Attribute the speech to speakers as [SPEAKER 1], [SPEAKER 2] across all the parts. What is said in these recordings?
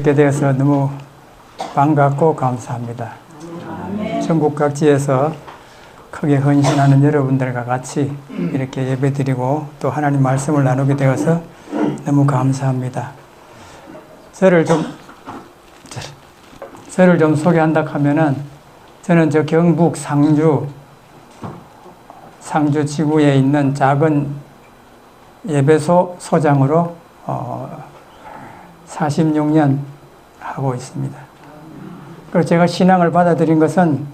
[SPEAKER 1] 뵙게 되어서 너무 반갑고 감사합니다. 전국 각지에서 크게 헌신하는 여러분들과 같이 이렇게 예배드리고 또 하나님 말씀을 나누게 되어서 너무 감사합니다. 저를 좀 소개한다 하면은 저는 저 경북 상주 지구에 있는 작은 예배소 소장으로 46년 하고 있습니다. 그리고 제가 신앙을 받아들인 것은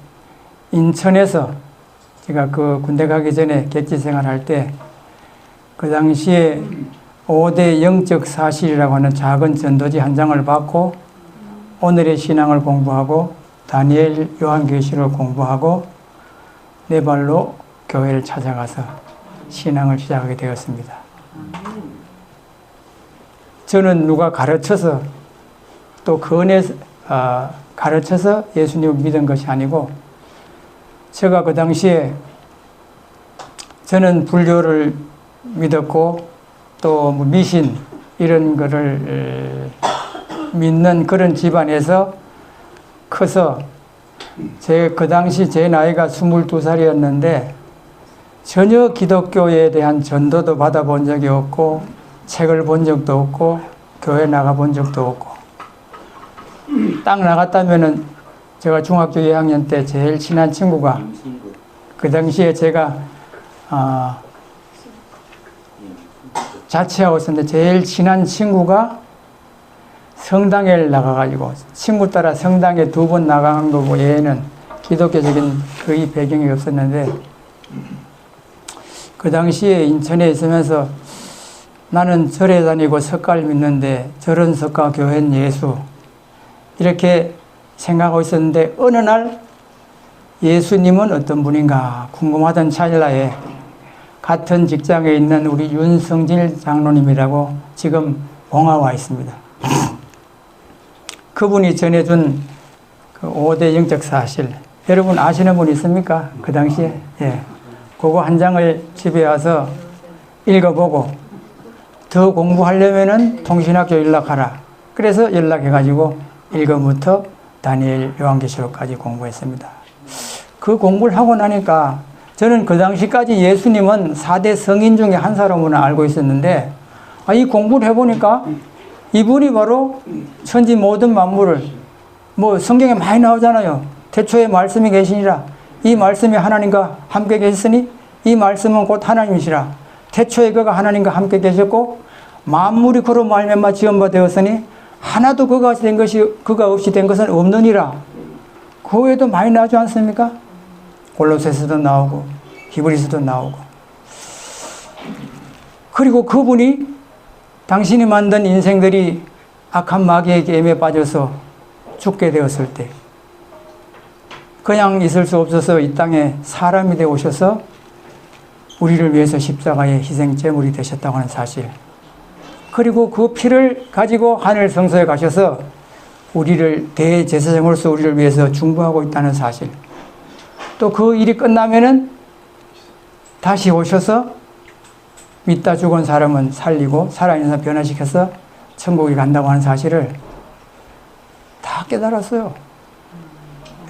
[SPEAKER 1] 인천에서 제가 그 군대 가기 전에 객지 생활할 때 그 당시에 5대 영적 사실이라고 하는 작은 전도지 한 장을 받고 오늘의 신앙을 공부하고 다니엘 요한계시를 공부하고 네 발로 교회를 찾아가서 신앙을 시작하게 되었습니다. 저는 누가 가르쳐서 또 가르쳐서 예수님을 믿은 것이 아니고 제가 그 당시에 저는 불교를 믿었고 또 미신 이런 거를 믿는 그런 집안에서 커서 그 당시 제 나이가 22살이었는데 전혀 기독교에 대한 전도도 받아본 적이 없고 책을 본 적도 없고 교회 나가본 적도 없고 딱 나갔다면은 제가 중학교 2학년 때 제일 친한 친구가 그 당시에 제가 자취하고 있었는데 제일 친한 친구가 성당에 나가가지고 친구 따라 성당에 2번 나간 거고 얘는 기독교적인 거의 배경이 없었는데 그 당시에 인천에 있으면서 나는 절에 다니고 석가를 믿는데 절은 석가 교회는 예수 이렇게 생각하고 있었는데 어느 날 예수님은 어떤 분인가 궁금하던 찰나에 같은 직장에 있는 우리 윤성질 장로님이라고 지금 봉화와 있습니다. 그분이 전해준 그 5대 영적 사실 여러분 아시는 분 있습니까? 그 당시에 예. 그거 한 장을 집에 와서 읽어보고 더 공부하려면은 통신학교 연락하라. 그래서 연락해가지고 1권부터 다니엘 요한계시록까지 공부했습니다. 그 공부를 하고 나니까 저는 그 당시까지 예수님은 4대 성인 중에 한 사람으로 알고 있었는데 이 공부를 해보니까 이분이 바로 천지 모든 만물을 성경에 많이 나오잖아요. 태초에 말씀이 계시니라. 이 말씀이 하나님과 함께 계셨으니 이 말씀은 곧 하나님이시라. 태초에 그가 하나님과 함께 계셨고 만물이 그로 말미암아 지음바 되었으니 하나도 그가 없이 된 것은 없느니라. 그 외에도 많이 나오지 않습니까? 골로새서도 나오고 히브리서도 나오고. 그리고 그분이 당신이 만든 인생들이 악한 마귀의 게임에 빠져서 죽게 되었을 때 그냥 있을 수 없어서 이 땅에 사람이 되어 오셔서 우리를 위해서 십자가의 희생 제물이 되셨다고 하는 사실, 그리고 그 피를 가지고 하늘 성소에 가셔서 우리를 대제사장으로서 우리를 위해서 중보하고 있다는 사실, 또 그 일이 끝나면은 다시 오셔서 믿다 죽은 사람은 살리고 살아있는 사람 변화시켜서 천국에 간다고 하는 사실을 다 깨달았어요.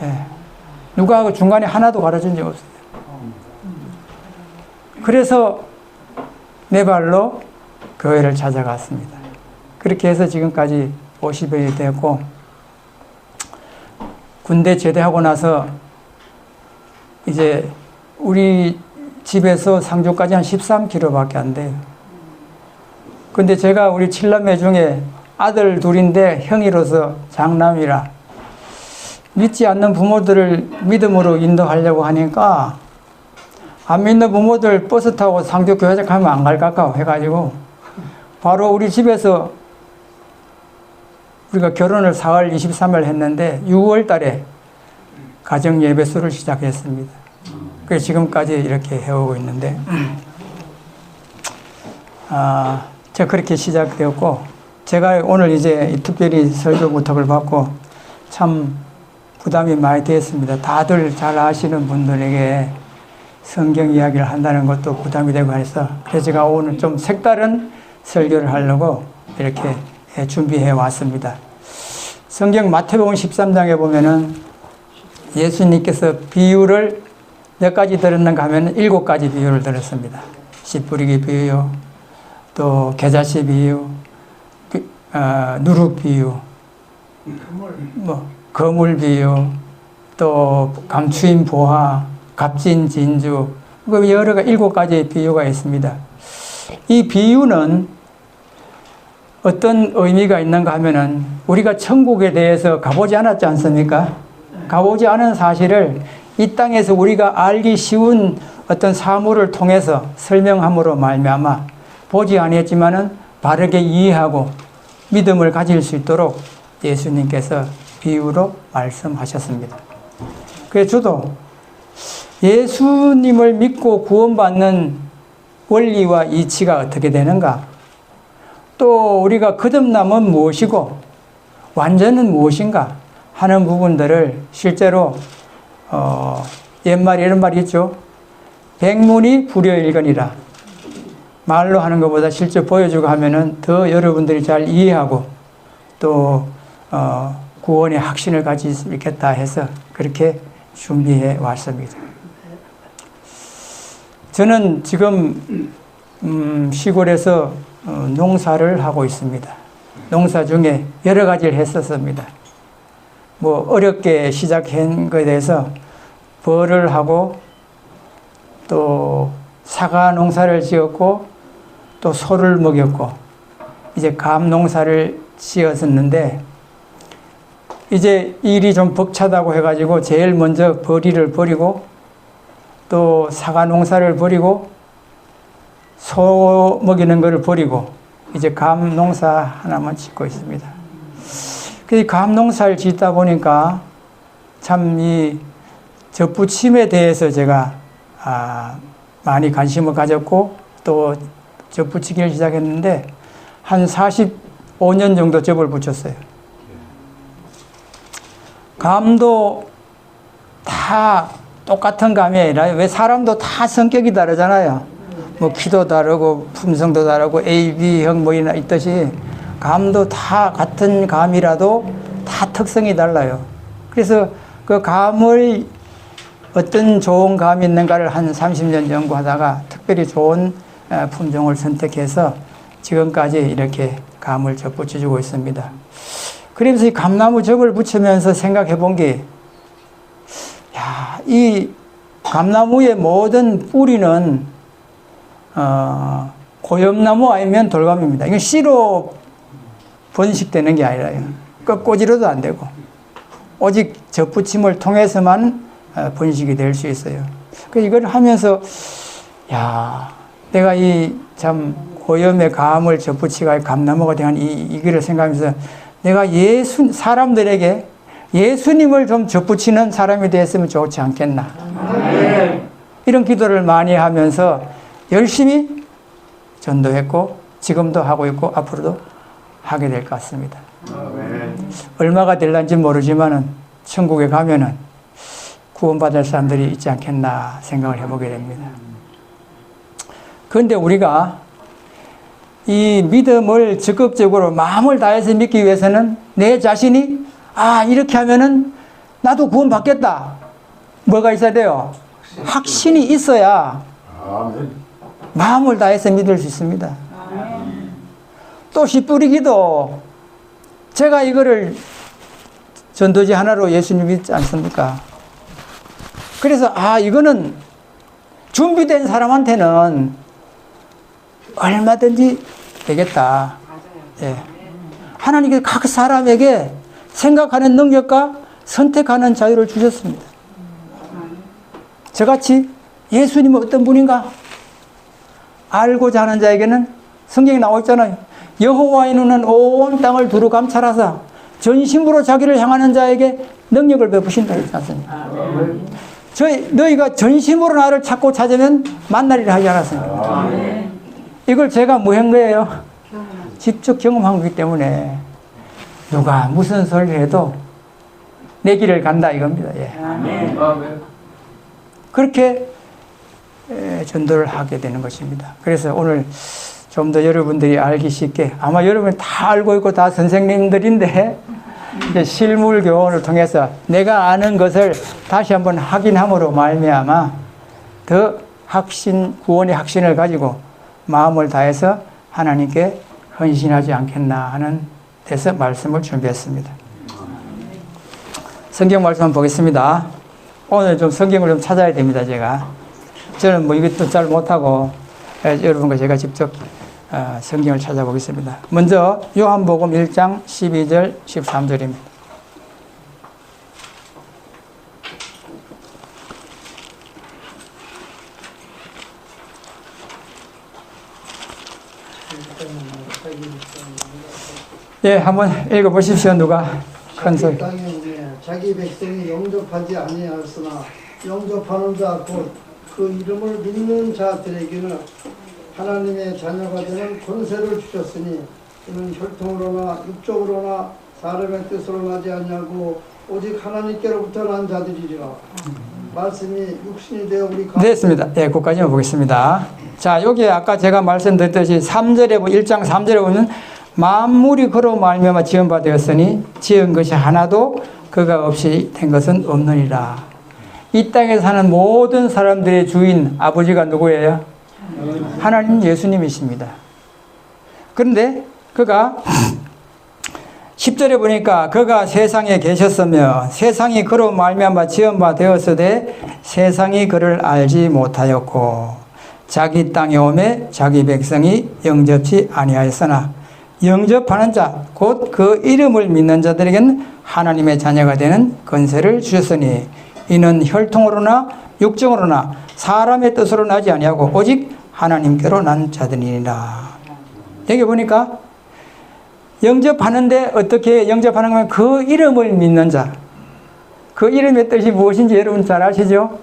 [SPEAKER 1] 네. 누가 그 중간에 하나도 가르친 적 없어요. 그래서 네 발로 교회를 찾아갔습니다. 그렇게 해서 지금까지 50여일 됐고, 군대 제대하고 나서 이제 우리 집에서 상주까지 한 13km밖에 안 돼요. 근데 제가 우리 7남매 중에 아들 둘인데 형이로서 장남이라 믿지 않는 부모들을 믿음으로 인도하려고 하니까 안 믿는 부모들 버스 타고 상주 교회에 가면 안 갈 것 같고 해가지고 바로 우리 집에서 우리가 결혼을 4월 23일 했는데 6월 달에 가정 예배소를 시작했습니다. 그래서 지금까지 이렇게 해오고 있는데 제가 그렇게 시작되었고, 제가 오늘 이제 특별히 설교 부탁을 받고 참 부담이 많이 되었습니다. 다들 잘 아시는 분들에게 성경 이야기를 한다는 것도 부담이 되고 해서 그래서 제가 오늘 좀 색다른 설교를 하려고 이렇게 준비해 왔습니다. 성경 마태복음 13장에 보면은 예수님께서 비유를 몇 가지 들었는가 하면 7가지 비유를 들었습니다. 씨 뿌리기 비유, 또 겨자씨 비유, 누룩 비유, 거물 비유, 또 감추인 보화, 값진 진주, 여러 7가지의 비유가 있습니다. 이 비유는 어떤 의미가 있는가 하면은 우리가 천국에 대해서 가보지 않았지 않습니까? 가보지 않은 사실을 이 땅에서 우리가 알기 쉬운 어떤 사물을 통해서 설명함으로 말미암아 보지 아니했지만은 바르게 이해하고 믿음을 가질 수 있도록 예수님께서 비유로 말씀하셨습니다. 그래서 저도 예수님을 믿고 구원받는 원리와 이치가 어떻게 되는가, 또 우리가 거듭남은 무엇이고 완전은 무엇인가 하는 부분들을 실제로 옛말에 이런 말이 있죠. 백문이 불여일견이라. 말로 하는 것보다 실제 보여주고 하면은 더 여러분들이 잘 이해하고 또 구원의 확신을 가질 수 있겠다 해서 그렇게 준비해 왔습니다. 저는 지금 시골에서 농사를 하고 있습니다. 농사 중에 여러 가지를 했었습니다. 뭐 어렵게 시작한 것에 대해서 벌을 하고 또 사과 농사를 지었고 또 소를 먹였고 이제 감 농사를 지었었는데 이제 일이 좀 벅차다고 해가지고 제일 먼저 벌이를 버리고 또 사과 농사를 버리고 소 먹이는 것을 버리고 이제 감 농사 하나만 짓고 있습니다. 그 감 농사를 짓다 보니까 참 이 젖부침에 대해서 제가 많이 관심을 가졌고 또 젖부치기를 시작했는데 한 45년 정도 젖을 붙였어요. 감도 다 똑같은 감이 아니라 왜 사람도 다 성격이 다르잖아요. 뭐 키도 다르고 품성도 다르고 A, B형 뭐 있듯이 감도 다 같은 감이라도 다 특성이 달라요. 그래서 그 감을 어떤 좋은 감이 있는가를 한 30년 연구하다가 특별히 좋은 품종을 선택해서 지금까지 이렇게 감을 젖붙여주고 있습니다. 그러면서 이 감나무 젖을 붙이면서 생각해 본 게, 야, 이 감나무의 모든 뿌리는 고엽나무 아니면 돌감입니다. 이건 씨로 번식되는 게 아니라요. 꺾꽂이로도 안 되고 오직 젖붙임을 통해서만 번식이 될 수 있어요. 그래서 이걸 하면서 야, 내가 이 참 고염의 감을 젖붙이가 감나무가 된 이거를 생각하면서 내가 사람들에게 예수님을 좀 젖붙이는 사람이 됐으면 좋지 않겠나. 이런 기도를 많이 하면서 열심히 전도했고 지금도 하고 있고 앞으로도 하게 될 것 같습니다. 얼마가 될런지 모르지만은 천국에 가면은 구원받을 사람들이 있지 않겠나 생각을 해보게 됩니다. 그런데 우리가 이 믿음을 적극적으로 마음을 다해서 믿기 위해서는 내 자신이 이렇게 하면은 나도 구원받겠다. 뭐가 있어야 돼요? 확신이 있어야 마음을 다해서 믿을 수 있습니다. 또 씨 뿌리기도 제가 이거를 전도지 하나로 예수님 믿지 않습니까? 그래서 이거는 준비된 사람한테는 얼마든지 되겠다. 예. 하나님께서 각 사람에게 생각하는 능력과 선택하는 자유를 주셨습니다. 저같이 예수님은 어떤 분인가 알고자 하는 자에게는 성경에 나와 있잖아요. 여호와의 눈은 온 땅을 두루 감찰하사 전심으로 자기를 향하는 자에게 능력을 베푸신다 했지 않습니까? 너희가 전심으로 나를 찾으면 만나리라 하지 않았습니까? 이걸 제가 뭐 한 거예요? 직접 경험한 거기 때문에 누가 무슨 소리를 해도 내 길을 간다 이겁니다. 예. 그렇게 전도를 하게 되는 것입니다. 그래서 오늘 좀 더 여러분들이 알기 쉽게, 아마 여러분이 다 알고 있고 다 선생님들인데 이제 실물 교훈을 통해서 내가 아는 것을 다시 한번 확인함으로 말미암아 더 구원의 확신을 가지고 마음을 다해서 하나님께 헌신하지 않겠나 하는 데서 말씀을 준비했습니다. 성경 말씀 한번 보겠습니다. 오늘 좀 성경을 좀 찾아야 됩니다, 제가. 저는 뭐 이것도 잘 못하고 여러분과 제가 직접 성경을 찾아보겠습니다. 먼저 요한복음 1장 12절 13절입니다. 예, 한번 읽어보십시오. 누가 큰 소리.
[SPEAKER 2] 자기 백성이 영접하지 아니하였으나 영접하는 자 곧 그 이름을 믿는 자들에게는 하나님의 자녀가 되는 권세를 주셨으니 이는 혈통으로나 육적으로나 사람의 뜻으로 나지 아니하고 오직 하나님께로부터 난 자들이리라. 말씀이 육신이 되어 우리 가운데
[SPEAKER 1] 됐습니다. 예, 그까지만 보겠습니다. 자, 여기 아까 제가 말씀드렸듯이 1장 3절에 보면 만물이 그로 말미암아 지은 바 되었으니 지은 것이 하나도 그가 없이 된 것은 없느니라. 이 땅에 사는 모든 사람들의 주인 아버지가 누구예요? 하나님 예수님이십니다. 그런데 그가 10절에 보니까 그가 세상에 계셨으며 세상이 그로 말미암아 지은 바 되었으되 세상이 그를 알지 못하였고 자기 땅에 오매 자기 백성이 영접치 아니하였으나 영접하는 자 곧 그 이름을 믿는 자들에게는 하나님의 자녀가 되는 권세를 주셨으니 이는 혈통으로나 육정으로나 사람의 뜻으로 나지 아니하고 오직 하나님께로 난 자들이니라. 여기 보니까 영접하는데 어떻게 영접하는 거면 그 이름을 믿는 자. 그 이름의 뜻이 무엇인지 여러분 잘 아시죠?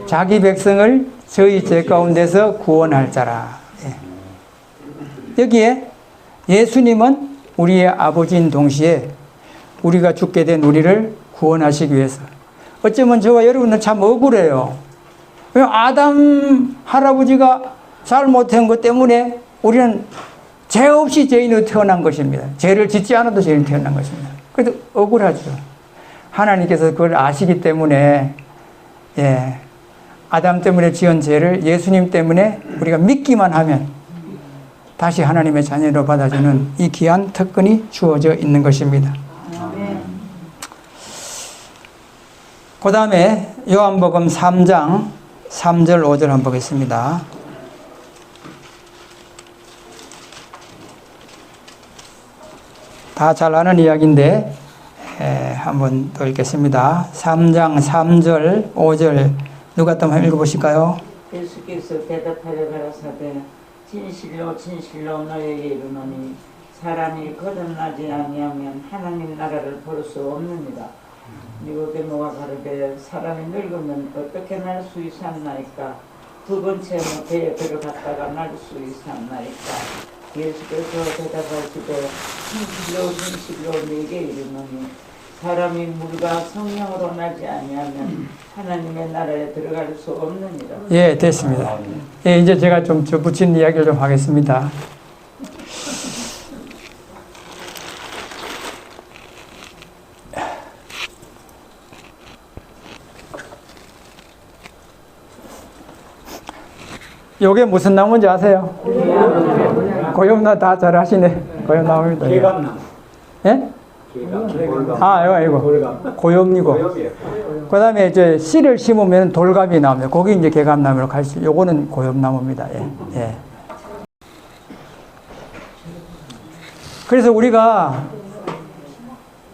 [SPEAKER 1] 자기 백성을 저희 죄 가운데서 구원할 자라. 여기에 예수님은 우리의 아버지인 동시에 우리가 죽게 된 우리를 구원하시기 위해서. 어쩌면 저와 여러분은 참 억울해요. 아담 할아버지가 잘못한 것 때문에 우리는 죄 없이 죄인으로 태어난 것입니다. 죄를 짓지 않아도 죄인으로 태어난 것입니다. 그래도 억울하죠. 하나님께서 그걸 아시기 때문에 아담 때문에 지은 죄를 예수님 때문에 우리가 믿기만 하면 다시 하나님의 자녀로 받아주는 이 귀한 특권이 주어져 있는 것입니다. 그 다음에 요한복음 3장 3절 5절 한번 보겠습니다. 다 잘 아는 이야기인데 한번 또 읽겠습니다. 3장 3절 5절 누가 또 한번 읽어보실까요?
[SPEAKER 3] 예수께서 대답하여 가라사대 진실로 진실로 너에게 이르노니 사람이 거듭나지 아니하면 하나님 나라를 볼 수 없느니라. 니고데모가 가르되 사람이 늙으면 어떻게 날 수 있었나이까? 두 번째는 배에 들어갔다가 날 수 있었나이까? 예수께서 대답하시되 진실로 진실로 네게 이르노니 사람이 물과 성령으로 나지 아니하면 하나님의 나라에 들어갈 수 없느니라.
[SPEAKER 1] 예, 됐습니다. 예, 이제 제가 좀 붙인 이야기를 좀 하겠습니다. 요게 무슨 나무인지 아세요? 고염나무. 다 잘 아시네. 고염나무입니다.
[SPEAKER 4] 개감나무.
[SPEAKER 1] 예? 이거. 고염이고. 그 다음에 이제 씨를 심으면 돌감이 나옵니다. 거기 이제 개감나무로 갈수, 요거는 고염나무입니다. 예. 그래서 우리가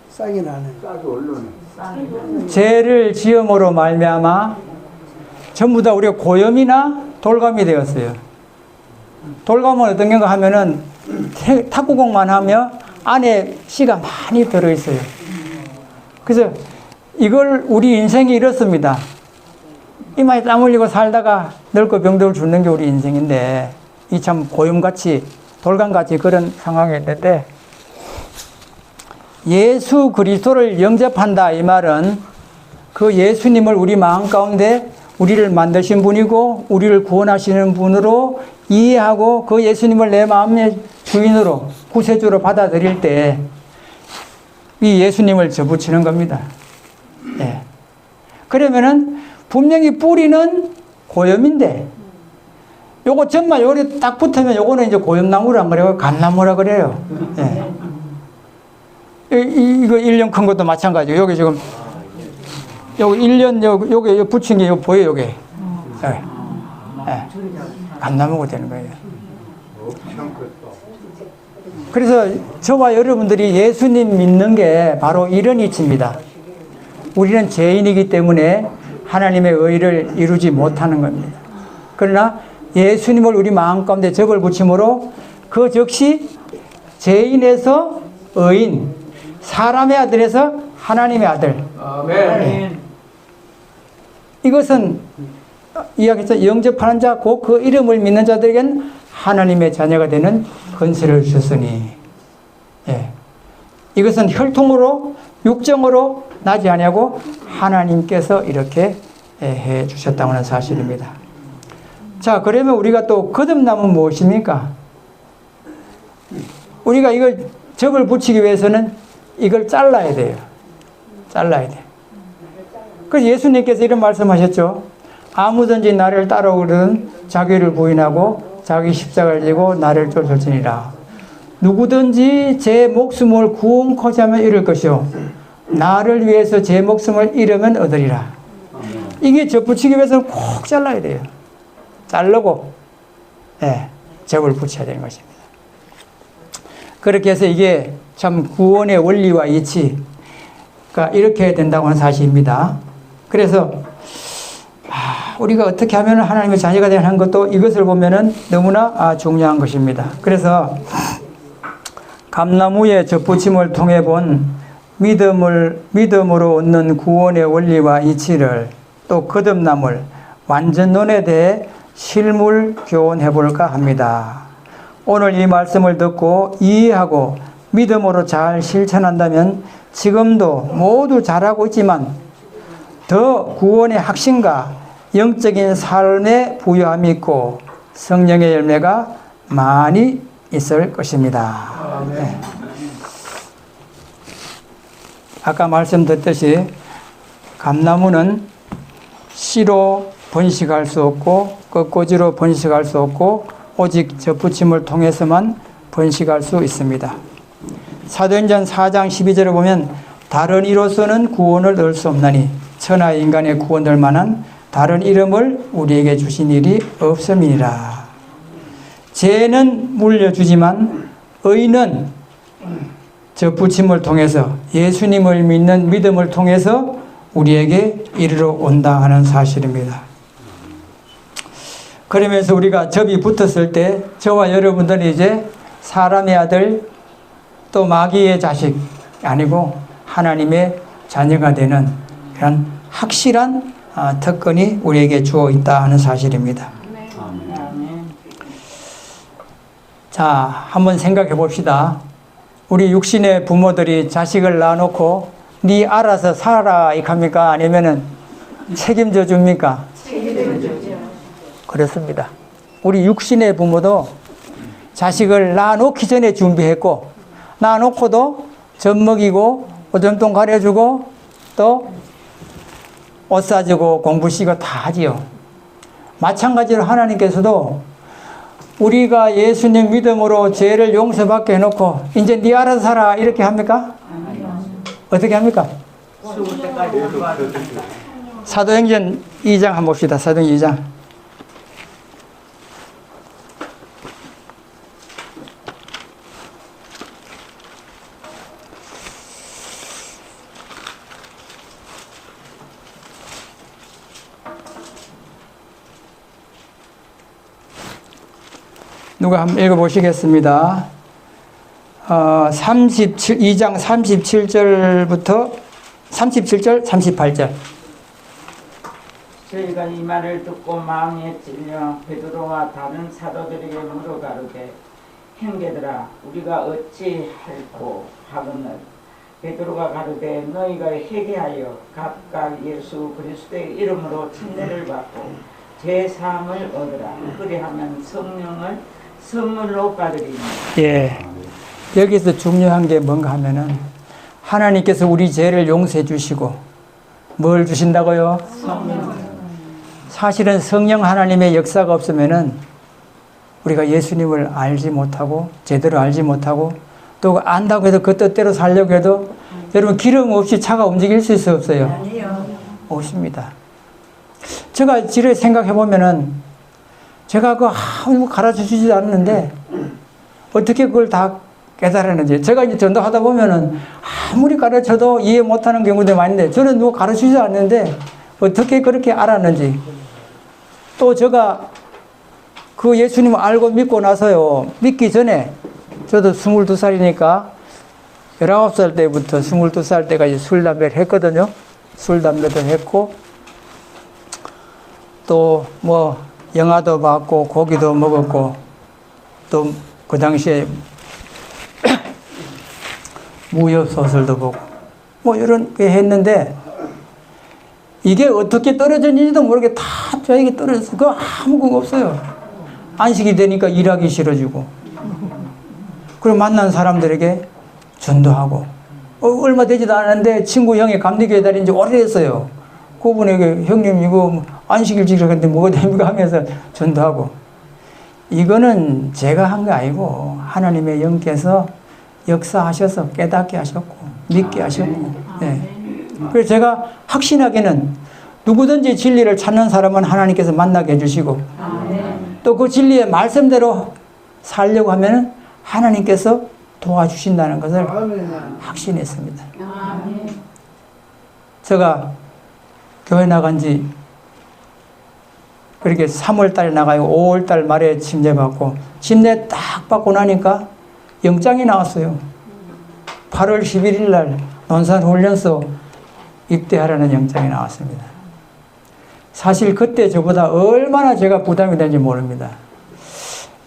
[SPEAKER 2] 싹이 나네.
[SPEAKER 1] 죄를 지음으로 말미암아 전부 다 우리가 고염이나 돌감이 되었어요. 돌감은 어떤 건가 하면은 탁구공만 하면 안에 씨가 많이 들어있어요. 그래서 이걸 우리 인생이 이렇습니다. 이마에 땀 흘리고 살다가 늙고 병들고 죽는 게 우리 인생인데 이 참 고염같이 돌감같이 그런 상황이 있는데 예수 그리스도를 영접한다 이 말은 그 예수님을 우리 마음 가운데 우리를 만드신 분이고 우리를 구원하시는 분으로 이해하고 그 예수님을 내 마음의 주인으로 구세주로 받아들일 때 이 예수님을 접붙이는 겁니다. 예. 그러면은 분명히 뿌리는 고염인데 요거 정말 요리 딱 붙으면 요거는 이제 고염나무라 그래요. 감나무라 그래요. 예. 이거 1년 큰 것도 마찬가지고 여기 지금 여기 1년 여기 붙인 게 여기 보여요. 여기. 예. 예. 감나무가 되는 거예요. 그래서 저와 여러분들이 예수님 믿는 게 바로 이런 이치입니다. 우리는 죄인이기 때문에 하나님의 의를 이루지 못하는 겁니다. 그러나 예수님을 우리 마음 가운데 접을 붙임으로 그 즉시 죄인에서 의인, 사람의 아들에서 하나님의 아들.
[SPEAKER 3] 아멘.
[SPEAKER 1] 이것은 이야기에서 영접하는 자, 곧 그 이름을 믿는 자들에겐 하나님의 자녀가 되는 권세를 주셨으니, 예. 이것은 혈통으로 육정으로 나지 아니하고 하나님께서 이렇게 해 주셨다는 사실입니다. 자, 그러면 우리가 또 거듭남은 무엇입니까? 우리가 이걸 접을 붙이기 위해서는 이걸 잘라야 돼요. 잘라야 돼요. 그래서 예수님께서 이런 말씀하셨죠. 아무든지 나를 따라오거든 자기를 부인하고 자기 십자가를 지고 나를 쫓을지니라. 누구든지 제 목숨을 구원코자 하면 잃을 것이요 나를 위해서 제 목숨을 잃으면 얻으리라. 이게 접붙이기 위해서는 꼭 잘라야 돼요. 자르고 예, 접을 붙여야 되는 것입니다. 그렇게 해서 이게 참 구원의 원리와 이치가 이렇게 해야 된다고 하는 사실입니다. 그래서 우리가 어떻게 하면 하나님의 자녀가 되는 것도 이것을 보면은 너무나 중요한 것입니다. 그래서 감나무의 접붙임을 통해 본 믿음으로 얻는 구원의 원리와 이치를 또 거듭남을 완전론에 대해 실물 교훈해 볼까 합니다. 오늘 이 말씀을 듣고 이해하고 믿음으로 잘 실천한다면 지금도 모두 잘하고 있지만 더 구원의 확신과 영적인 삶의 부유함이 있고 성령의 열매가 많이 있을 것입니다. 네. 아까 말씀드렸듯이 감나무는 씨로 번식할 수 없고 꽃꽂이로 번식할 수 없고 오직 접붙임을 통해서만 번식할 수 있습니다. 사도행전 4장 12절에 보면 다른 이로서는 구원을 얻을 수 없나니 천하 인간의 구원될 만한 다른 이름을 우리에게 주신 일이 없음이니라. 죄는 물려주지만 의는 접붙임을 통해서 예수님을 믿는 믿음을 통해서 우리에게 이르러 온다 하는 사실입니다. 그러면서 우리가 접이 붙었을 때 저와 여러분들이 이제 사람의 아들 또 마귀의 자식 아니고 하나님의 자녀가 되는 그런 확실한 특권이 우리에게 주어 있다 하는 사실입니다.
[SPEAKER 3] 아멘.
[SPEAKER 1] 자, 한번 생각해 봅시다. 우리 육신의 부모들이 자식을 낳아놓고 네 알아서 살아라 이렇게 합니까? 아니면은 책임져 줍니까? 책임져 주죠. 그렇습니다. 우리 육신의 부모도 자식을 낳아놓기 전에 준비했고 낳아놓고도 젖 먹이고 오줌통 가려주고 또 옷 사주고 공부 시키고 다 하지요. 마찬가지로 하나님께서도 우리가 예수님 믿음으로 죄를 용서받게 해놓고 이제 네 알아서 살아 이렇게 합니까? 어떻게 합니까? 사도행전 2장 한번 봅시다. 사도행전 2장. 누가 한번 읽어보시겠습니다. 2장 37절부터 37절, 38절.
[SPEAKER 3] 저희가 이 말을 듣고 마음에 찔려 베드로와 다른 사도들에게 물어 가로되 형제들아 우리가 어찌 할꼬 하거늘 베드로가 가로되 너희가 회개하여 각각 예수 그리스도의 이름으로 침례를 받고 제 사함을 얻으라. 그리하면 성령을 선물로 받으리니.
[SPEAKER 1] 예. 여기서 중요한 게 뭔가 하면은 하나님께서 우리 죄를 용서해 주시고 뭘 주신다고요? 사실은 성령 하나님의 역사가 없으면은 우리가 예수님을 알지 못하고 제대로 알지 못하고 또 안다고 해도 그 뜻대로 살려고 해도 여러분 기름 없이 차가 움직일 수 있어 없어요? 없습니다. 제가 지를 생각해 보면은 제가 그 아무 가르쳐 주지도 않는데 어떻게 그걸 다 깨달았는지 제가 이제 전도하다 보면은 아무리 가르쳐도 이해 못하는 경우도 많은데 저는 누가 가르쳐 주지 않는데 어떻게 그렇게 알았는지 또 제가 그 예수님을 알고 믿고 나서요 믿기 전에 저도 22살이니까 19살 때부터 22살 때까지 술, 담배를 했거든요. 술, 담배도 했고 또 뭐 영화도 봤고 고기도 먹었고 또 그 당시에 무협 소설도 보고 뭐 이런 게 했는데 이게 어떻게 떨어졌는지도 모르게 다 저에게 떨어졌어요. 그거 아무 거 없어요. 안식이 되니까 일하기 싫어지고 그리고 만난 사람들에게 전도하고 얼마 되지도 않았는데 친구 형이 감리교회 다닌 지 오래됐어요. 그분에게 형님 이거 안식일 지키는데 뭐가 됩니까 하면서 전도하고 이거는 제가 한 거 아니고 하나님의 영께서 역사하셔서 깨닫게 하셨고 믿게 하셨고 네. 그래서 제가 확신하기는 누구든지 진리를 찾는 사람은 하나님께서 만나게 해주시고 또 그 진리의 말씀대로 살려고 하면 하나님께서 도와주신다는 것을 확신했습니다. 제가 교회 나간 지 그렇게 3월달에 나가고 5월달 말에 침례받고 침례 딱 받고 나니까 영장이 나왔어요. 8월 11일 날 논산훈련소 입대하라는 영장이 나왔습니다. 사실 그때 저보다 얼마나 제가 부담이 되는지 모릅니다.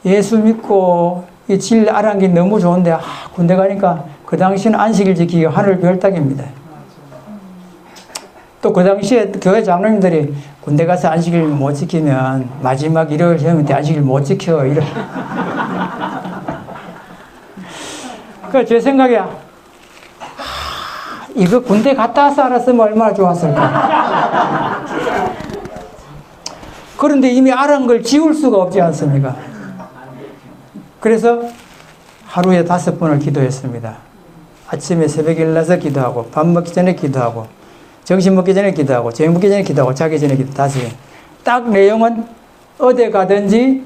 [SPEAKER 1] 예수 믿고 이 진리 알아는 게 너무 좋은데 군대 가니까 그 당시는 안식일 지키기가 하늘 별따기입니다. 또 그 당시에 교회 장로님들이 군대 가서 안식일 못 지키면 마지막 일요일 저녁 때 안식일 못 지켜 이런. 그 제 생각에 이거 군대 갔다 와서 알았으면 얼마나 좋았을까. 그런데 이미 알은 걸 지울 수가 없지 않습니까? 그래서 하루에 5번을 기도했습니다. 아침에 새벽에 일어나서 기도하고 밥 먹기 전에 기도하고 점심 먹기 전에 기도하고 저녁 먹기 전에 기도하고 자기 전에 기도 5개. 딱 내용은 어디 가든지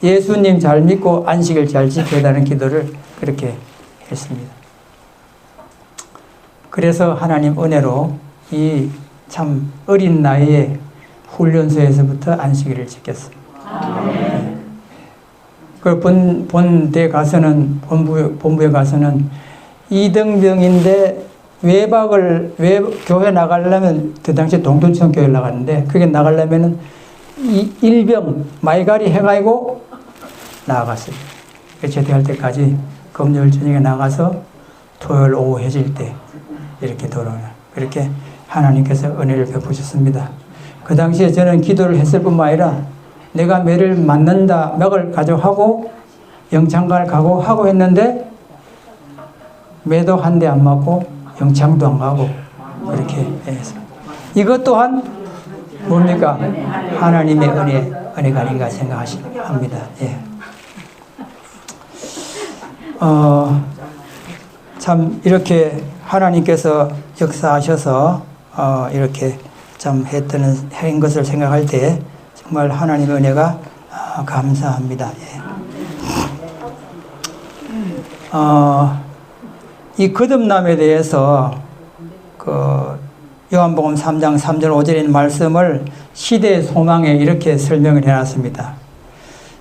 [SPEAKER 1] 예수님 잘 믿고 안식을 잘 지켜야 하는 기도를 그렇게 했습니다. 그래서 하나님 은혜로 이 참 어린 나이에 훈련소에서부터 안식일을 지켰습니다. 그 본대 가서는 본부에 가서는 이등병인데 교회 나가려면 그 당시에 동두천 교회 나갔는데 그게 나가려면은 일병 마이가리 해가지고 나갔어요. 제대할 때까지 금요일 저녁에 나가서 토요일 오후 해질 때 이렇게 돌아오는 그렇게 하나님께서 은혜를 베푸셨습니다. 그 당시에 저는 기도를 했을 뿐만 아니라 내가 매를 맞는다 맥을 가져가고 영창가를 가고 하고 했는데 매도 한 대 안 맞고 영창도 안 가고 그렇게 해서 이것 또한 뭡니까? 하나님의 은혜가 아닌가 생각합니다. 예. 참 이렇게 하나님께서 역사하셔서 이렇게 참 한 것을 생각할 때 정말 하나님의 은혜가 감사합니다. 예. 이 거듭남에 대해서 그 요한복음 3장 3절 5절에 있는 말씀을 시대의 소망에 이렇게 설명을 해놨습니다.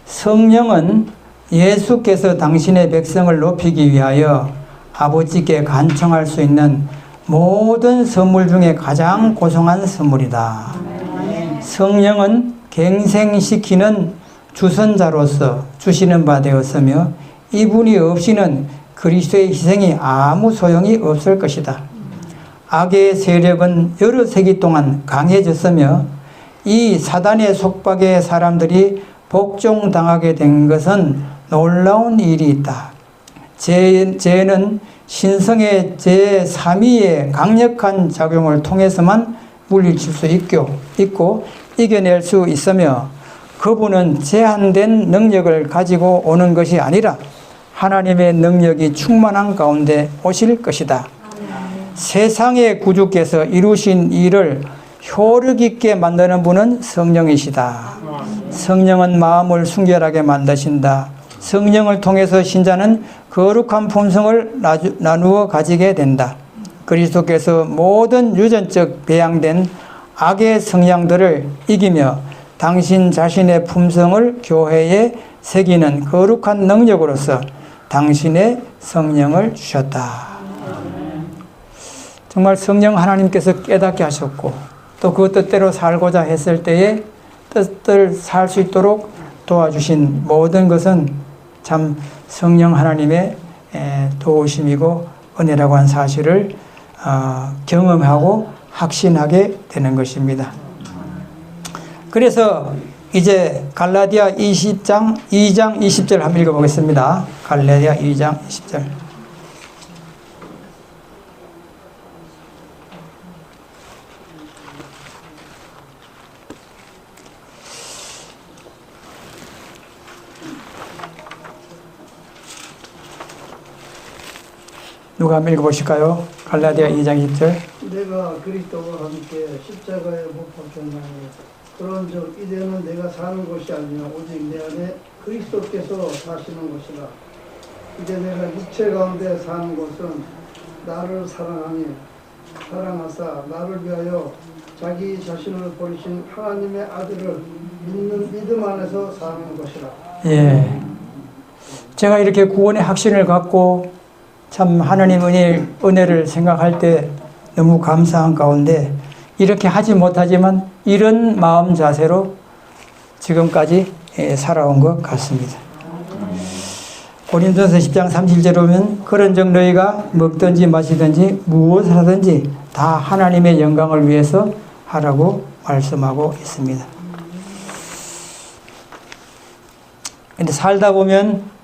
[SPEAKER 1] 성령은 예수께서 당신의 백성을 높이기 위하여 아버지께 간청할 수 있는 모든 선물 중에 가장 고상한 선물이다. 성령은 갱생시키는 주선자로서 주시는 바 되었으며 이분이 없이는 그리스도의 희생이 아무 소용이 없을 것이다. 악의 세력은 여러 세기 동안 강해졌으며 이 사단의 속박에 사람들이 복종당하게 된 것은 놀라운 일이 있다. 죄는 신성의 제3위의 강력한 작용을 통해서만 물리칠 수 있고 이겨낼 수 있으며 그분은 제한된 능력을 가지고 오는 것이 아니라 하나님의 능력이 충만한 가운데 오실 것이다. 세상의 구주께서 이루신 일을 효력 있게 만드는 분은 성령이시다. 성령은 마음을 순결하게 만드신다. 성령을 통해서 신자는 거룩한 품성을 나누어 가지게 된다. 그리스도께서 모든 유전적 배양된 악의 성향들을 이기며 당신 자신의 품성을 교회에 새기는 거룩한 능력으로서 당신의 성령을 주셨다. 정말 성령 하나님께서 깨닫게 하셨고 또 그 뜻대로 살고자 했을 때에 뜻을 살 수 있도록 도와주신 모든 것은 참 성령 하나님의 도우심이고 은혜라고 한 사실을 경험하고 확신하게 되는 것입니다. 그래서 이제 갈라디아 2장 20절 한번 읽어보겠습니다. 갈라디아 2장 20절. 누가 한번 읽어보실까요? 갈라디아 2장 20절.
[SPEAKER 2] 내가 그리스도와 함께 십자가에 못 박혔나니 그런즉 이제는 내가 사는 것이 아니라 오직 내 안에 그리스도께서 사시는 것이라. 이제 내가 육체 가운데 사는 것은 나를 사랑하사 나를 위하여 자기 자신을 버리신 하나님의 아들을 믿는 믿음 안에서 사는 것이라.
[SPEAKER 1] 예. 제가 이렇게 구원의 확신을 갖고 참 하나님 은혜를 생각할 때 너무 감사한 가운데 이렇게 하지 못하지만 이런 마음 자세로 지금까지 살아온 것 같습니다. 고린도서 10장 37절에 보면 그런즉 너희가 먹든지 마시든지 무엇을 하든지 다 하나님의 영광을 위해서 하라고 말씀하고 있습니다. 근데 살다 보면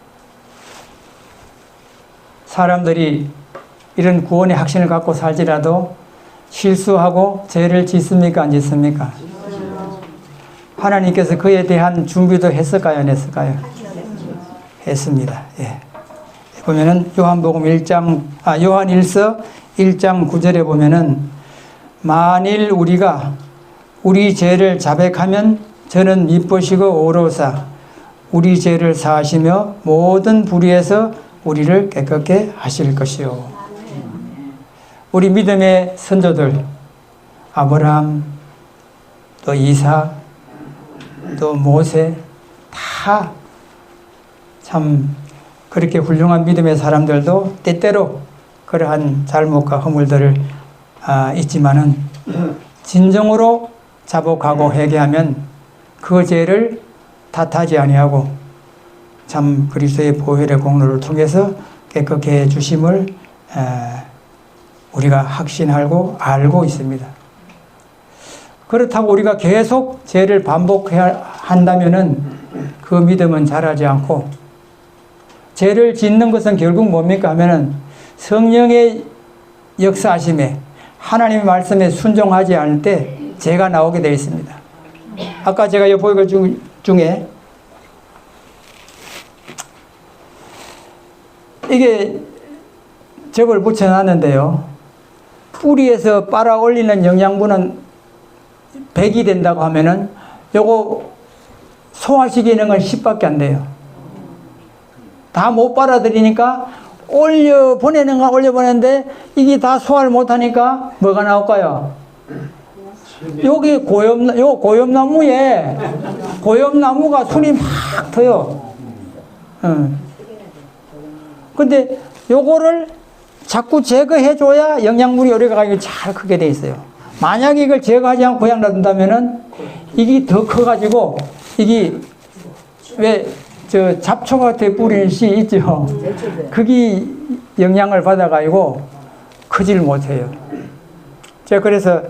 [SPEAKER 1] 사람들이 이런 구원의 확신을 갖고 살지라도 실수하고 죄를 짓습니까? 안 짓습니까? 하나님께서 그에 대한 준비도 했을까요? 안 했을까요? 했습니다. 예. 보면은 요한일서 1장 9절에 보면은 만일 우리가 우리 죄를 자백하면 저는 미쁘시고 의로우사 우리 죄를 사하시며 모든 불의에서 우리를 깨끗게 하실 것이요. 우리 믿음의 선조들 아브라함 또 이삭 또 모세 다 참 그렇게 훌륭한 믿음의 사람들도 때때로 그러한 잘못과 허물들을 있지만은 진정으로 자복하고 회개하면 그 죄를 탓하지 아니하고 참 그리스도의 보혈의 공로를 통해서 깨끗게 해 주심을 우리가 확신하고 알고 있습니다. 그렇다고 우리가 계속 죄를 반복해야 한다면은 그 믿음은 자라지 않고 죄를 짓는 것은 결국 뭡니까 하면은 성령의 역사하심에 하나님의 말씀에 순종하지 않을 때 죄가 나오게 되어 있습니다. 아까 제가 이 보이글 중에 이게 접을 붙여놨는데요. 뿌리에서 빨아 올리는 영양분은 100이 된다고 하면은 요거 소화시키는 건 10밖에 안 돼요. 다 못 빨아들이니까 올려보내는 건 올려보내는데 이게 다 소화를 못하니까 뭐가 나올까요? 여기 고엽나무에 고엽나무가 순이 막 터요. 근데 요거를 자꾸 제거해줘야 영양분이 오래가지고 잘 크게 돼 있어요. 만약에 이걸 제거하지 않고 그냥 놔둔다면은 이게 더 커가지고 이게 왜 저 잡초 같은 뿌리는 씨 있죠? 그게 영향을 받아가지고 크질 못해요. 제가 그래서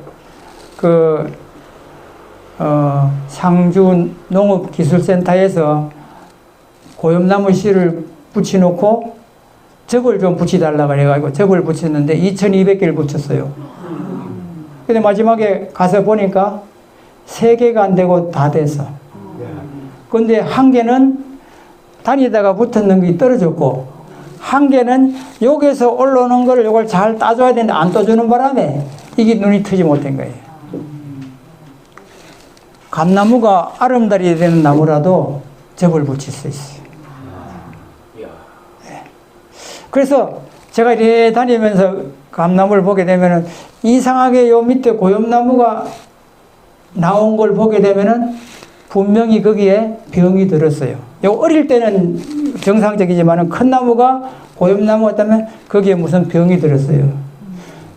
[SPEAKER 1] 상주 농업기술센터에서 고엽나무 씨를 붙여놓고 접을 좀 붙여달라 그래가지고 접을 붙였는데 2200개를 붙였어요. 근데 마지막에 가서 보니까 3개가 안 되고 다 됐어. 근데 한 개는 다니다가 붙었는 게 떨어졌고, 한 개는 여기서 올라오는 걸 이걸 잘 따줘야 되는데 안 따주는 바람에 이게 눈이 트지 못한 거예요. 감나무가 아름다리 되는 나무라도 접을 붙일 수 있어요. 그래서 제가 이렇게 다니면서 감나무를 보게 되면은 이상하게 요 밑에 고엽나무가 나온 걸 보게 되면은 분명히 거기에 병이 들었어요. 요 어릴 때는 정상적이지만은 큰 나무가 고엽나무 같다면 거기에 무슨 병이 들었어요.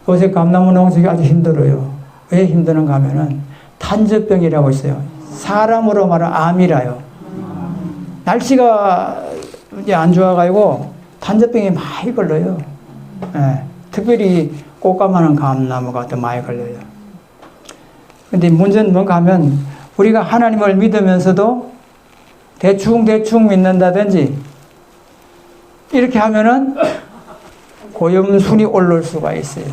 [SPEAKER 1] 요새 감나무 농사가 아주 힘들어요. 왜 힘드는가 하면은 탄저병이라고 있어요. 사람으로 말하면 암이라요. 날씨가 이제 안 좋아가지고 탄저병이 많이 걸려요. 예, 특별히 꽃가마는 감나무가 더 많이 걸려요. 근데 문제는 뭔가 하면 우리가 하나님을 믿으면서도 대충 믿는다든지 이렇게 하면은 고염순이 올라올 수가 있어요.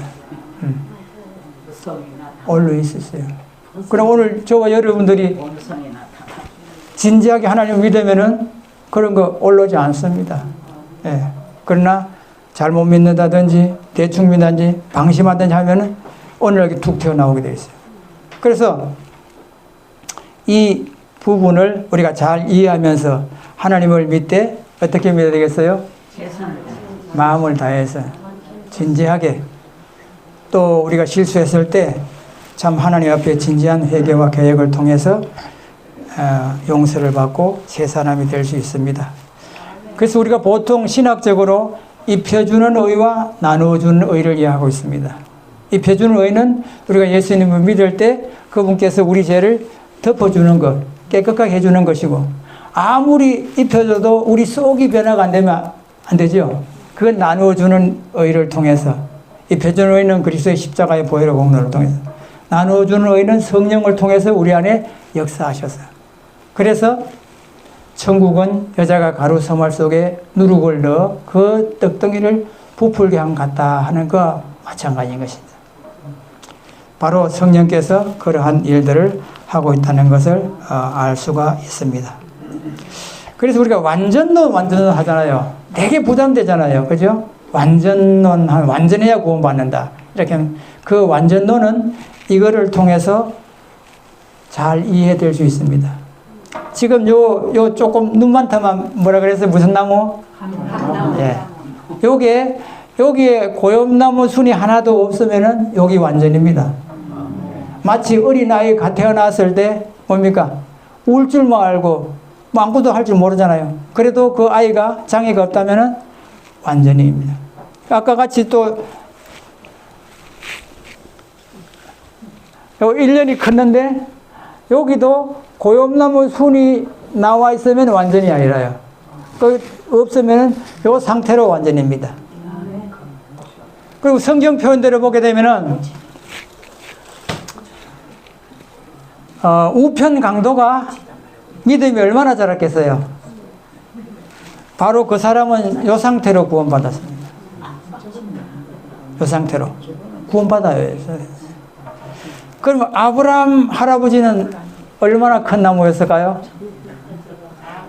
[SPEAKER 1] 올라 있었어요. 그럼 오늘 저와 여러분들이 진지하게 하나님을 믿으면은 그런 거 올라오지 않습니다. 예. 그러나 잘못 믿는다든지 대충 믿는다든지 방심하든지 하면은 오늘 여기 툭 튀어나오게 되어 있어요. 그래서 이 부분을 우리가 잘 이해하면서 하나님을 믿되 어떻게 믿어야 되겠어요? 마음을 다해서 진지하게, 또 우리가 실수했을 때 참 하나님 앞에 진지한 회개와 계획을 통해서 용서를 받고 새 사람이 될 수 있습니다. 그래서 우리가 보통 신학적으로 입혀주는 의와 나누어주는 의를 이해하고 있습니다. 입혀주는 의는 우리가 예수님을 믿을 때 그분께서 우리 죄를 덮어주는 것, 깨끗하게 해주는 것이고, 아무리 입혀줘도 우리 속이 변화가 안 되면 안 되죠. 그건 나누어주는 의를 통해서, 입혀주는 의는 그리스도의 십자가의 보혈의 공로를 통해서, 나누어주는 의는 성령을 통해서 우리 안에 역사하셔서, 그래서 천국은 여자가 가루 서말 속에 누룩을 넣어 그 떡덩이를 부풀게 한 같다 하는 것과 마찬가지인 것입니다. 바로 성령께서 그러한 일들을 하고 있다는 것을 알 수가 있습니다. 그래서 우리가 완전론 하잖아요. 되게 부담되잖아요. 그죠? 완전해야 구원받는다. 이렇게 하면 그 완전론은 이거를 통해서 잘 이해될 수 있습니다. 지금 요 조금 눈만타만 뭐라 그래서 무슨 나무? 감나무. 예. 여기에 고엽나무 순이 하나도 없으면은 여기 완전입니다. 마치 어린아이 태어났을 때 뭡니까? 울 줄만 알고 뭐 아무것도 할 줄 모르잖아요. 그래도 그 아이가 장애가 없다면은 완전입니다. 아까 같이 또 1년이 컸는데 여기도 고엽나무 순이 나와 있으면 완전히 아니라요. 그 없으면 이 상태로 완전입니다. 그리고 성경 표현대로 보게 되면은 우편 강도가 믿음이 얼마나 자랐겠어요. 바로 그 사람은 이 상태로 구원받았습니다. 이 상태로 구원받아요. 그럼 아브라함 할아버지는 얼마나 큰 나무였을까요?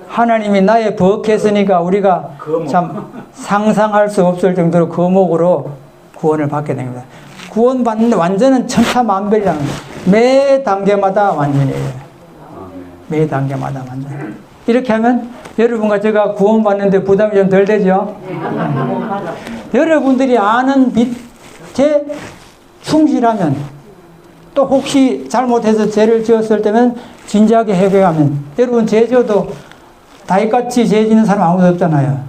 [SPEAKER 1] 하나님이 나의 버했으니까 우리가 참 상상할 수 없을 정도로 거목으로 구원을 받게 됩니다. 구원받는 완전은 천차만별이라는 거예요. 매 단계마다 완전이에요. 매 단계마다 완전. 이렇게 하면 여러분과 제가 구원받는데 부담이 좀 덜 되죠? 여러분들이 아는 빛에 충실하면, 또 혹시 잘못해서 죄를 지었을 때면 진지하게 회개하면, 여러분 죄 지어도 다윗같이 죄 지는 사람 아무도 없잖아요.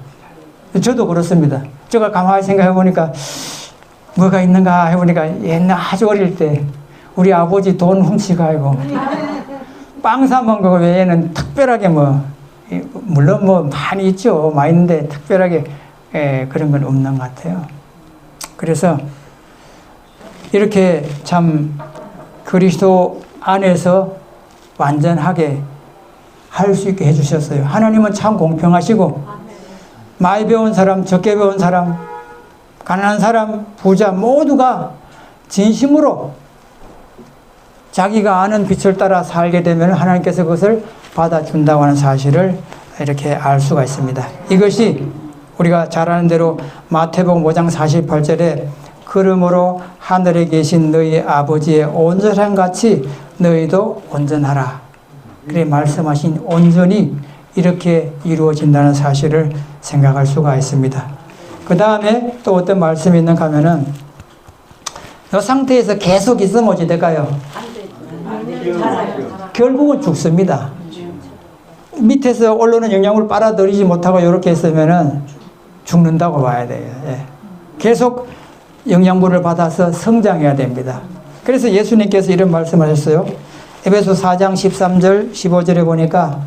[SPEAKER 1] 저도 그렇습니다. 제가 가만히 생각해 보니까 뭐가 있는가 해보니까 옛날 아주 어릴 때 우리 아버지 돈 훔치가지고 빵 사 먹은 거 외에는 특별하게 물론 많이 있죠. 많이 있는데 특별하게 그런 건 없는 것 같아요. 그래서 이렇게 참 그리스도 안에서 완전하게 할 수 있게 해주셨어요. 하나님은 참 공평하시고 많이 배운 사람, 적게 배운 사람, 가난한 사람, 부자 모두가 진심으로 자기가 아는 빛을 따라 살게 되면 하나님께서 그것을 받아준다고 하는 사실을 이렇게 알 수가 있습니다. 이것이 우리가 잘 아는 대로 마태복음 5장 48절에 그러므로 하늘에 계신 너희 아버지의 온전함 같이 너희도 온전하라. 그래 말씀하신 온전이 이렇게 이루어진다는 사실을 생각할 수가 있습니다. 그 다음에 또 어떤 말씀이 있는가 하면은 이 상태에서 계속 있으면 어찌 될까요? 결국은 죽습니다. 밑에서 올라오는 영양을 빨아들이지 못하고 이렇게 있으면은 죽는다고 봐야 돼요. 예. 계속 영양분을 받아서 성장해야 됩니다. 그래서 예수님께서 이런 말씀하셨어요. 에베소 4장 13절 15절에 보니까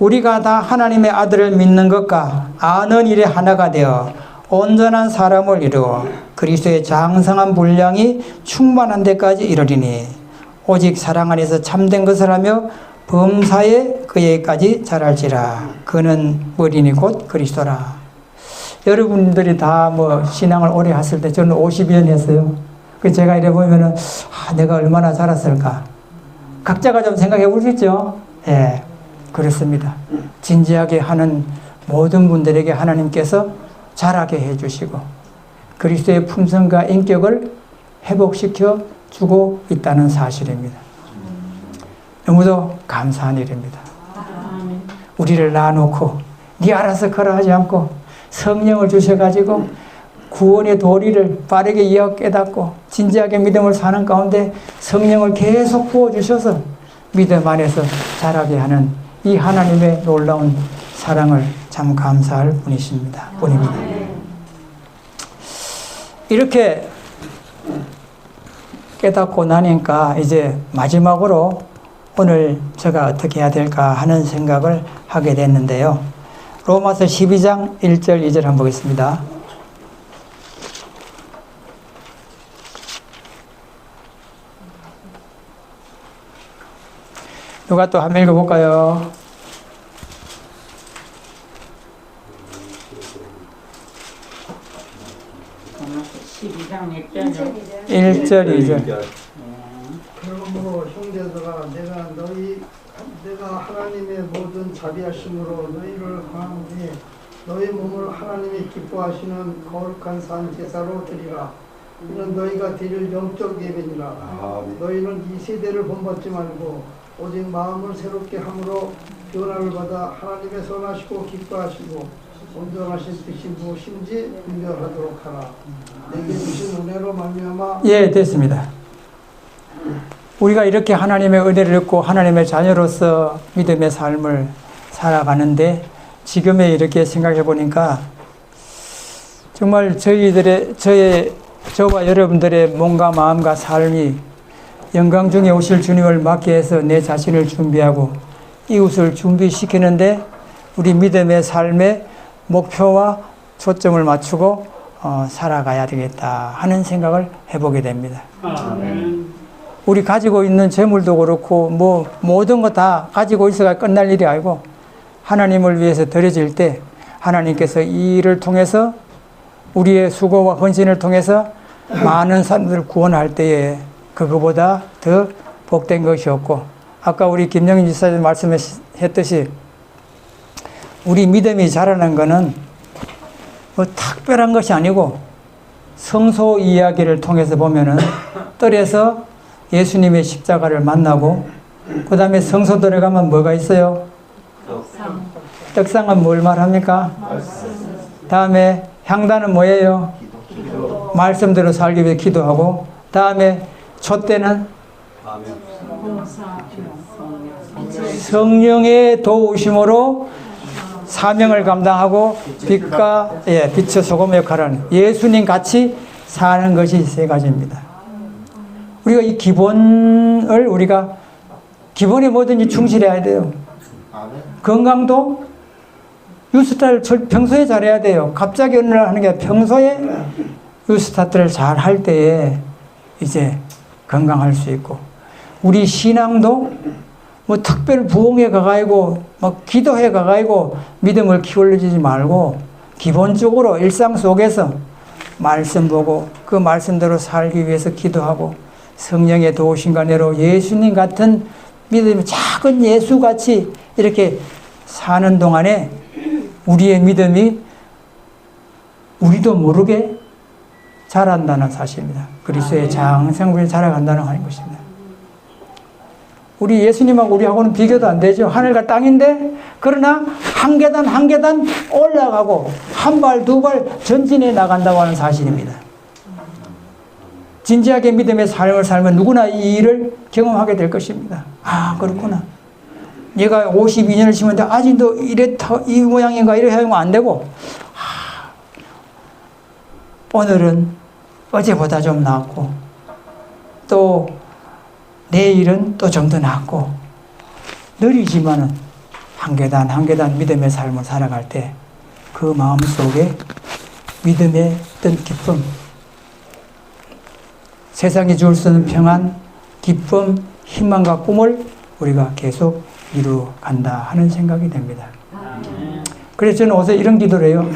[SPEAKER 1] 우리가 다 하나님의 아들을 믿는 것과 아는 일에 하나가 되어 온전한 사람을 이루어 그리스도의 장성한 분량이 충만한 데까지 이르리니 오직 사랑 안에서 참된 것을 하며 범사에 그에까지 자랄지라. 그는 머리니 곧 그리스도라. 여러분들이 다 뭐 신앙을 오래 했을 때 저는 50년 했어요. 그래서 제가 이래 보면은 내가 얼마나 자랐을까. 각자가 좀 생각해 보시죠. 예, 그렇습니다. 진지하게 하는 모든 분들에게 하나님께서 자라게 해주시고 그리스도의 품성과 인격을 회복시켜 주고 있다는 사실입니다. 너무도 감사한 일입니다. 우리를 놔놓고 네 알아서 걸어 하지 않고 성령을 주셔가지고 구원의 도리를 빠르게 이해하고 깨닫고 진지하게 믿음을 사는 가운데 성령을 계속 부어주셔서 믿음 안에서 자라게 하는 이 하나님의 놀라운 사랑을 참 감사할 뿐입니다. 이렇게 깨닫고 나니까 이제 마지막으로 오늘 제가 어떻게 해야 될까 하는 생각을 하게 됐는데요. 로마서 12장 1절 2절 한번 보겠습니다. 누가 또 한번 읽어볼까요?
[SPEAKER 3] 로마서 12장 1절
[SPEAKER 1] 1절 2절.
[SPEAKER 2] 그러므로 형제들아 내가 하나님의 모든 자비하심으로 너희를 강하니 너희 몸을 하나님이 기뻐하시는 거룩한 산 제사로 드리라. 이는 너희가 드릴 영적 예배니라. 너희는 이 세대를 본받지 말고 오직 마음을 새롭게 함으로 변화를 받아 하나님의 선하시고 기뻐하시고 온전하신 뜻이 무엇인지 분별하도록 하라. 내게 주신 은혜로 말미암아.
[SPEAKER 1] 예, 됐습니다. 우리가 이렇게 하나님의 은혜를 얻고 하나님의 자녀로서 믿음의 삶을 살아가는데 지금에 이렇게 생각해 보니까 정말 저와 여러분들의 몸과 마음과 삶이 영광 중에 오실 주님을 맞기 위해서 내 자신을 준비하고 이웃을 준비시키는데 우리 믿음의 삶의 목표와 초점을 맞추고 살아가야 되겠다 하는 생각을 해보게 됩니다. 우리 가지고 있는 재물도 그렇고 뭐 모든 거 다 가지고 있어야 끝날 일이 아니고 하나님을 위해서 드려질 때 하나님께서 이 일을 통해서 우리의 수고와 헌신을 통해서 많은 사람들을 구원할 때에 그거보다 더 복된 것이 없고 아까 우리 김영인 지사님 말씀했듯이 우리 믿음이 자라는 것은 뭐 특별한 것이 아니고 성소 이야기를 통해서 보면은 뜰에서 예수님의 십자가를 만나고 그 다음에 성소 들어가면 뭐가 있어요? 떡상은 뭘 말합니까? 다음에 향단은 뭐예요? 말씀대로 살기 위해 기도하고 다음에 촛대는 성령의 도우심으로 사명을 감당하고 빛의 소금 역할을 하는 예수님 같이 사는 것이 세 가지입니다. 우리가 이 기본에 뭐든지 충실해야 돼요. 건강도 유스타트를 평소에 잘해야 돼요. 갑자기 어느 날 하는 게 평소에 유스타트를 잘 할 때에 이제 건강할 수 있고 우리 신앙도 뭐 특별 부흥회 가가지고 막 기도회 가가지고 믿음을 키워주지 말고 기본적으로 일상 속에서 말씀 보고 그 말씀대로 살기 위해서 기도하고 성령의 도우심과 내로 예수님 같은 믿음이 작은 예수같이 이렇게 사는 동안에 우리의 믿음이 우리도 모르게 자란다는 사실입니다. 그리스도의 장성분이 자라간다는 것입니다. 우리 예수님하고 우리하고는 비교도 안 되죠. 하늘과 땅인데 그러나 한 계단 한 계단 올라가고 한 발 두 발 전진해 나간다고 하는 사실입니다. 진지하게 믿음의 삶을 살면 누구나 이 일을 경험하게 될 것입니다. 아, 그렇구나. 얘가 52년을 심었는데 아직도 이 모양인가 이래 하면 안 되고, 오늘은 어제보다 좀 나았고 또 내일은 또 좀 더 나았고, 느리지만은 한 계단 한 계단 믿음의 삶을 살아갈 때 그 마음속에 믿음의 어떤 기쁨, 세상이 줄 수 있는 평안, 기쁨, 희망과 꿈을 우리가 계속 이루어간다 하는 생각이 됩니다. 그래서 저는 어제 이런 기도를 해요.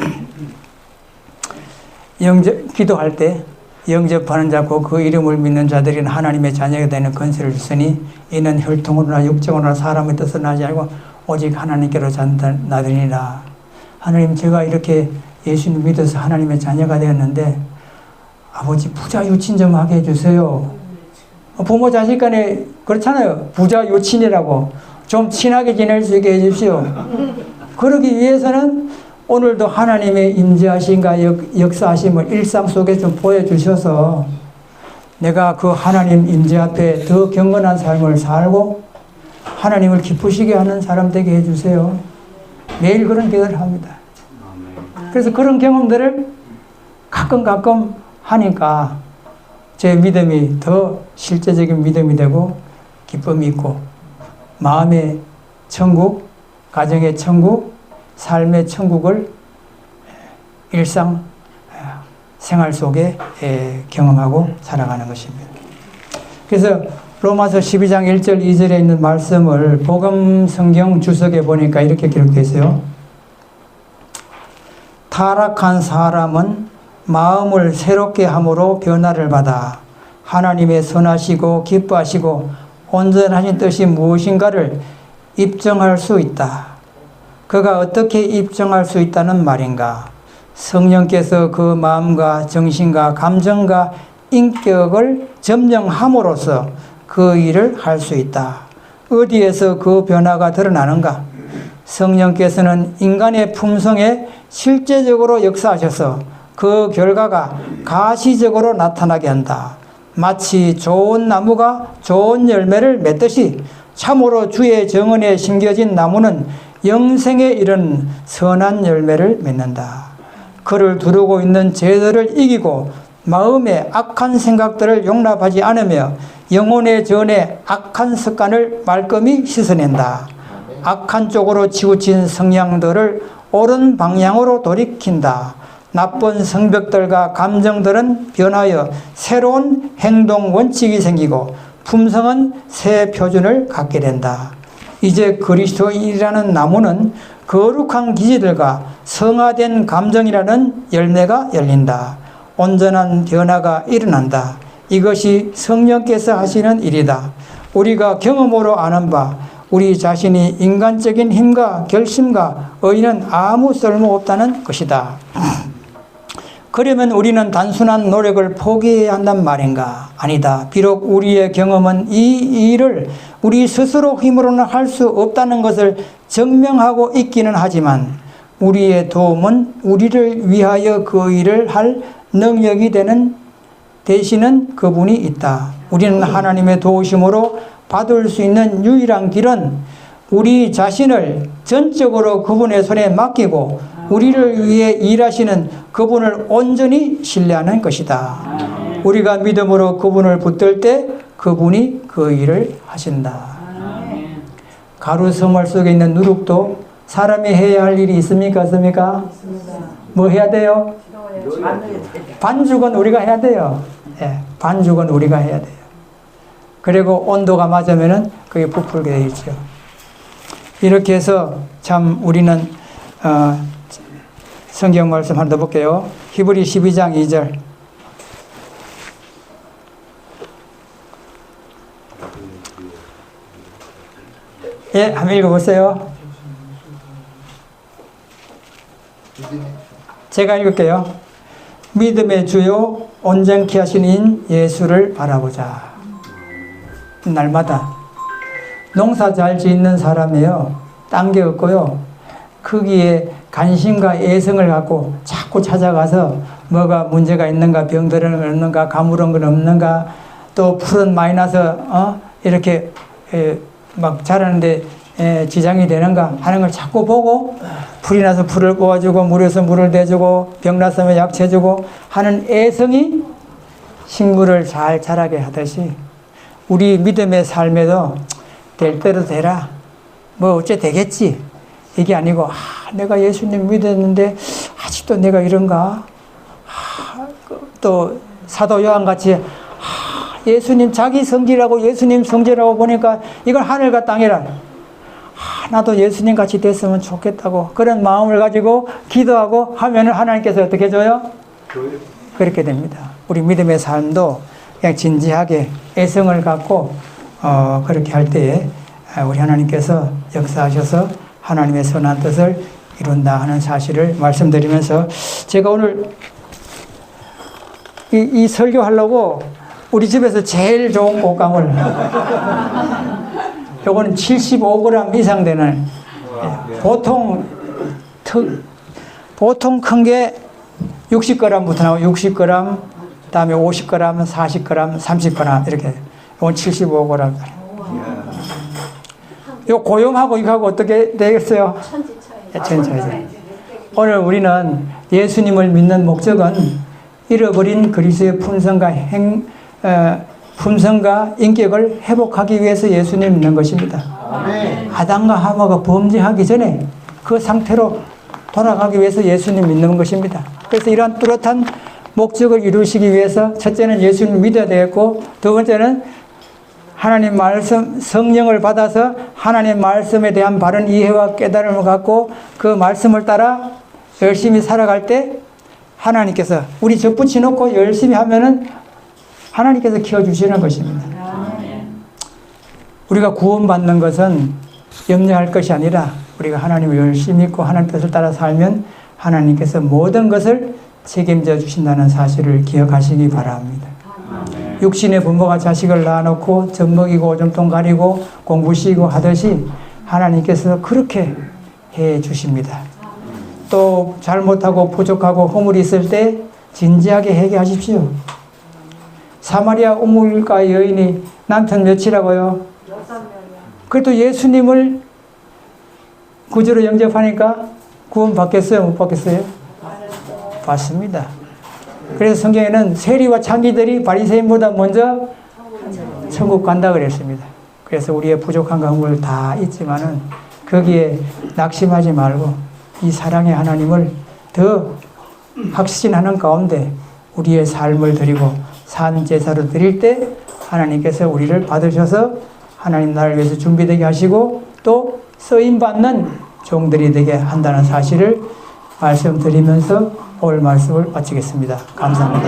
[SPEAKER 1] 기도할 때 영접하는 자고 그 이름을 믿는 자들은 하나님의 자녀가 되는 권세를 주시니 이는 혈통으로나 육정으로나 사람의 뜻을 나지 않고 오직 하나님께로 나더니라. 하나님, 제가 이렇게 예수님 믿어서 하나님의 자녀가 되었는데 아버지 부자 유친 좀 하게 해주세요. 부모 자식 간에 그렇잖아요. 부자 유친이라고 좀 친하게 지낼 수 있게 해주십시오. 그러기 위해서는 오늘도 하나님의 임재하심과 역사하심을 일상 속에 좀 보여주셔서 내가 그 하나님 임재 앞에 더 경건한 삶을 살고 하나님을 기쁘시게 하는 사람 되게 해주세요. 매일 그런 기도를 합니다. 그래서 그런 경험들을 가끔 하니까 제 믿음이 더 실제적인 믿음이 되고 기쁨이 있고 마음의 천국, 가정의 천국, 삶의 천국을 일상 생활 속에 경험하고 살아가는 것입니다. 그래서 로마서 12장 1절 2절에 있는 말씀을 복음 성경 주석에 보니까 이렇게 기록되어 있어요. 타락한 사람은 마음을 새롭게 함으로 변화를 받아 하나님의 선하시고 기뻐하시고 온전하신 뜻이 무엇인가를 입증할 수 있다. 그가 어떻게 입증할 수 있다는 말인가? 성령께서 그 마음과 정신과 감정과 인격을 점령함으로써 그 일을 할 수 있다. 어디에서 그 변화가 드러나는가? 성령께서는 인간의 품성에 실제적으로 역사하셔서 그 결과가 가시적으로 나타나게 한다. 마치 좋은 나무가 좋은 열매를 맺듯이 참으로 주의 정언에 심겨진 나무는 영생에 이른 선한 열매를 맺는다. 그를 두르고 있는 죄들을 이기고 마음의 악한 생각들을 용납하지 않으며 영혼의 전에 악한 습관을 말끔히 씻어낸다. 악한 쪽으로 치우친 성향들을 옳은 방향으로 돌이킨다. 나쁜 성벽들과 감정들은 변하여 새로운 행동 원칙이 생기고 품성은 새 표준을 갖게 된다. 이제 그리스도인이라는 나무는 거룩한 기질들과 성화된 감정이라는 열매가 열린다. 온전한 변화가 일어난다. 이것이 성령께서 하시는 일이다. 우리가 경험으로 아는 바 우리 자신이 인간적인 힘과 결심과 의의는 아무 쓸모없다는 것이다. 그러면 우리는 단순한 노력을 포기해야 한단 말인가? 아니다. 비록 우리의 경험은 이 일을 우리 스스로 힘으로는 할 수 없다는 것을 증명하고 있기는 하지만 우리의 도움은 우리를 위하여 그 일을 할 능력이 되시는 그분이 있다. 우리는 하나님의 도우심으로 받을 수 있는 유일한 길은 우리 자신을 전적으로 그분의 손에 맡기고 우리를 위해 일하시는 그분을 온전히 신뢰하는 것이다. 우리가 믿음으로 그분을 붙들 때 그분이 그 일을 하신다. 가루 서물 속에 있는 누룩도 사람이 해야 할 일이 있습니까? 뭐 해야 돼요? 반죽은 우리가 해야 돼요. 예, 반죽은 우리가 해야 돼요. 그리고 온도가 맞으면은 그게 부풀게 되어 있죠. 이렇게 해서 참 우리는 성경 말씀 하나 더 볼게요. 히브리 12장 2절. 예, 한번 읽어보세요. 제가 읽을게요. 믿음의 주요 온전케 하신 인 예수를 바라보자. 날마다 농사 잘 짓는 사람이에요. 딴 게 없고요. 거기에 관심과 애성을 갖고 자꾸 찾아가서 뭐가 문제가 있는가, 병들은 없는가, 가물은 건 없는가, 또 풀은 많이 나서 이렇게 막 자라는데 지장이 되는가 하는 걸 자꾸 보고, 풀이 나서 풀을 뽑아주고 물에서 물을 대주고 병 났으면 약 쳐주고 하는 애성이 식물을 잘 자라게 하듯이 우리 믿음의 삶에도 될 대로 되라, 뭐 어째 되겠지, 이게 아니고 내가 예수님 믿었는데 아직도 내가 이런가, 또 사도 요한같이 예수님 자기 성질하고 예수님 성질하고 보니까 이건 하늘과 땅이라, 나도 예수님 같이 됐으면 좋겠다고 그런 마음을 가지고 기도하고 하면은 하나님께서 어떻게 해줘요? 그렇게 됩니다. 우리 믿음의 삶도 그냥 진지하게 애성을 갖고 그렇게 할 때에 우리 하나님께서 역사하셔서 하나님의 선한 뜻을 이룬다 하는 사실을 말씀드리면서, 제가 오늘 이 설교하려고 우리 집에서 제일 좋은 꽃감을 요거는 75g 이상 되는, 보통 큰 게 60g부터 나오고 60g, 다음에 50g, 40g, 30g 이렇게. 이건 75g. 요 고용하고 이거하고 어떻게 되겠어요? 천지 차이죠. 오늘 우리는 예수님을 믿는 목적은 잃어버린 그리스도의 품성과 인격을 회복하기 위해서 예수님 믿는 것입니다. 아담과 하와가 범죄하기 전에 그 상태로 돌아가기 위해서 예수님 믿는 것입니다. 그래서 이러한 뚜렷한 목적을 이루시기 위해서 첫째는 예수님을 믿어야 되겠고, 두 번째는 하나님 말씀, 성령을 받아서 하나님 말씀에 대한 바른 이해와 깨달음을 갖고 그 말씀을 따라 열심히 살아갈 때 하나님께서 우리 접붙이 놓고 열심히 하면은 하나님께서 키워주시는 것입니다. 우리가 구원받는 것은 염려할 것이 아니라 우리가 하나님을 열심히 믿고 하나님 뜻을 따라 살면 하나님께서 모든 것을 책임져 주신다는 사실을 기억하시기 바랍니다. 육신의 부모가 자식을 낳아놓고 젖먹이고 오줌통 가리고 공부시키고 하듯이 하나님께서 그렇게 해 주십니다. 또 잘못하고 부족하고 허물이 있을 때 진지하게 회개하십시오. 사마리아 우물가 여인이 남편 몇이라고요? 6명이요. 그래도 예수님을 구주로 영접하니까 구원 받겠어요? 못 받겠어요? 받습니다. 그래서 성경에는 세리와 창기들이 바리새인보다 먼저 천국 간다 그랬습니다. 그래서 우리의 부족한 과목을 다 있지만은 거기에 낙심하지 말고 이 사랑의 하나님을 더 확신하는 가운데 우리의 삶을 드리고 산 제사로 드릴 때 하나님께서 우리를 받으셔서 하나님 나라를 위해서 준비되게 하시고 또 쓰임받는 종들이 되게 한다는 사실을 말씀드리면서 오늘 말씀을 마치겠습니다. 감사합니다.